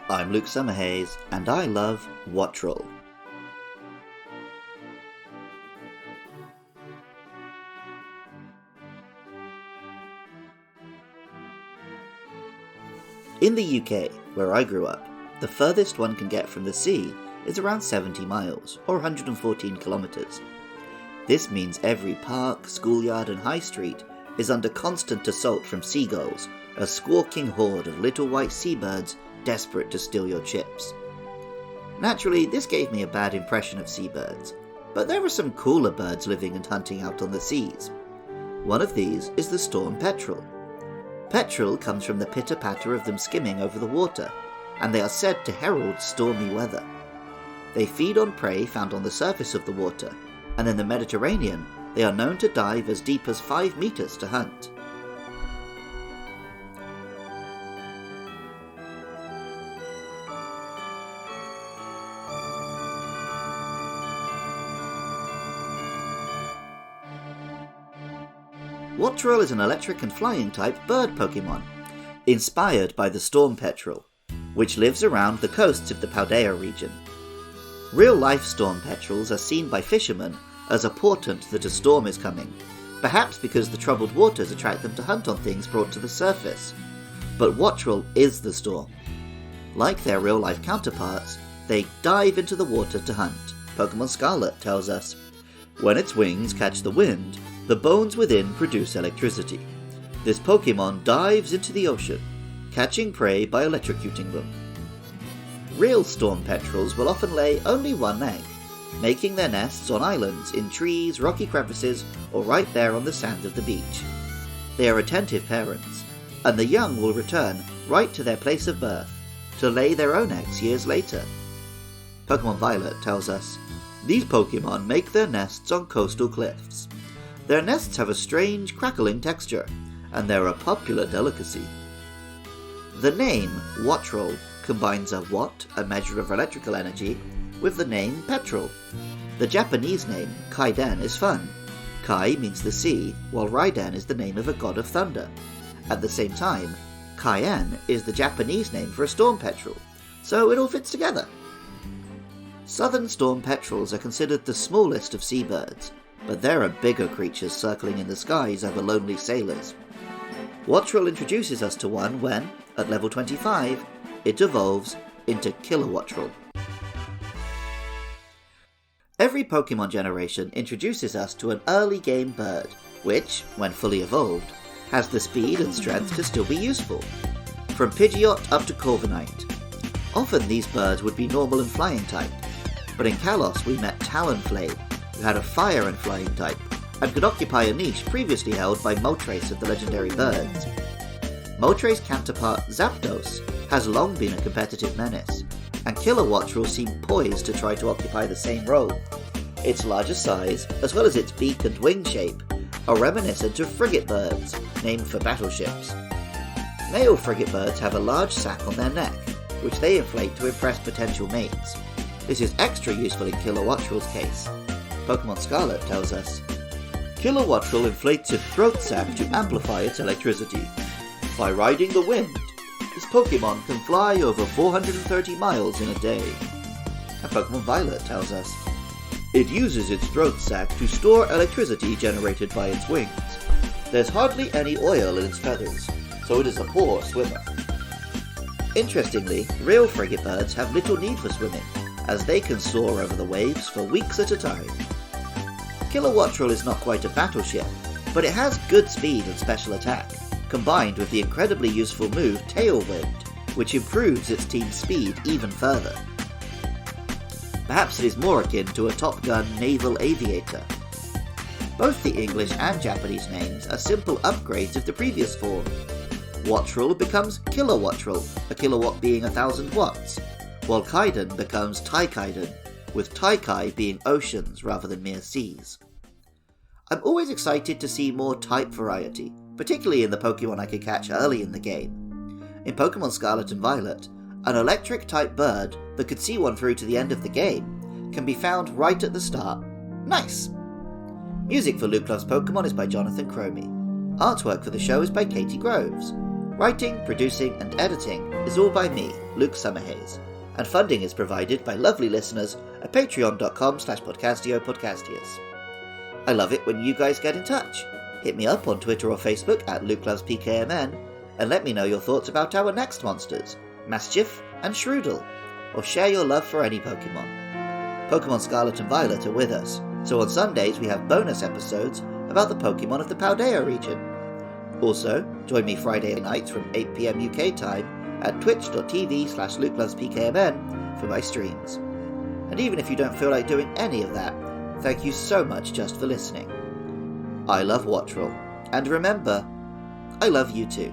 I'm Luke Summerhays, and I love Wattrel. In the UK, where I grew up, the furthest one can get from the sea is around 70 miles, or 114 kilometres. This means every park, schoolyard and high street is under constant assault from seagulls, a squawking horde of little white seabirds desperate to steal your chips. Naturally, this gave me a bad impression of seabirds, but there are some cooler birds living and hunting out on the seas. One of these is the storm petrel. Petrel comes from the pitter-patter of them skimming over the water, and they are said to herald stormy weather. They feed on prey found on the surface of the water, and in the Mediterranean they are known to dive as deep as 5 meters to hunt. Wattrel is an electric and flying type bird Pokemon, inspired by the storm petrel, which lives around the coasts of the Paldea region. Real-life storm petrels are seen by fishermen as a portent that a storm is coming, perhaps because the troubled waters attract them to hunt on things brought to the surface. But Wattrel is the storm. Like their real-life counterparts, they dive into the water to hunt. Pokemon Scarlet tells us, "When its wings catch the wind, the bones within produce electricity. This Pokemon dives into the ocean, catching prey by electrocuting them." Real storm petrels will often lay only one egg, making their nests on islands, in trees, rocky crevices, or right there on the sand of the beach. They are attentive parents, and the young will return right to their place of birth, to lay their own eggs years later. Pokemon Violet tells us, "These Pokemon make their nests on coastal cliffs. Their nests have a strange, crackling texture, and they're a popular delicacy." The name Wattrel combines a watt, a measure of electrical energy, with the name petrel. The Japanese name Kaiden is fun. Kai means the sea, while Raiden is the name of a god of thunder. At the same time, Kaien is the Japanese name for a storm petrel, so it all fits together. Southern storm petrels are considered the smallest of seabirds, but there are bigger creatures circling in the skies over lonely sailors. Wattrel introduces us to one when, at level 25, it evolves into Kilowattrel. Every Pokemon generation introduces us to an early game bird, which, when fully evolved, has the speed and strength to still be useful. From Pidgeot up to Corviknight. Often these birds would be normal and flying type, but in Kalos we met Talonflame, who had a fire and flying type, and could occupy a niche previously held by Moltres of the legendary birds. Moltres' counterpart Zapdos has long been a competitive menace, and Kilowattrel seemed poised to try to occupy the same role. Its larger size, as well as its beak and wing shape, are reminiscent of frigate birds, named for battleships. Male frigate birds have a large sac on their neck, which they inflate to impress potential mates. This is extra useful in Kilowattrel's case. Pokemon Scarlet tells us, "Kilowattrel inflates its throat sac to amplify its electricity. By riding the wind, this Pokemon can fly over 430 miles in a day." And Pokemon Violet tells us, "It uses its throat sac to store electricity generated by its wings. There's hardly any oil in its feathers, so it is a poor swimmer." Interestingly, real frigate birds have little need for swimming, as they can soar over the waves for weeks at a time. Kilowattrel is not quite a battleship, but it has good speed and special attack, combined with the incredibly useful move Tailwind, which improves its team's speed even further. Perhaps it is more akin to a Top Gun naval aviator. Both the English and Japanese names are simple upgrades of the previous form. Wattrel becomes Kilowattrel, a kilowatt being 1,000 watts, while Kaiden becomes Taikaiden, with Taikai being oceans rather than mere seas. I'm always excited to see more type variety, particularly in the Pokemon I could catch early in the game. In Pokemon Scarlet and Violet, an electric-type bird that could see one through to the end of the game can be found right at the start. Nice! Music for Luke Loves Pokemon is by Jonathan Cromie. Artwork for the show is by Katie Groves. Writing, producing and editing is all by me, Luke Summerhays, and funding is provided by lovely listeners at patreon.com/podcastiopodcastius. I love it when you guys get in touch. Hit me up on Twitter or Facebook at LukeLovesPKMN and let me know your thoughts about our next monsters, Maschiff and Shroodle, or share your love for any Pokemon. Pokemon Scarlet and Violet are with us, so on Sundays we have bonus episodes about the Pokemon of the Paldea region. Also, join me Friday nights from 8 PM UK time at twitch.tv/LukeLovesPKMN for my streams. And even if you don't feel like doing any of that, thank you so much just for listening. I love Wattrel, and remember, I love you too.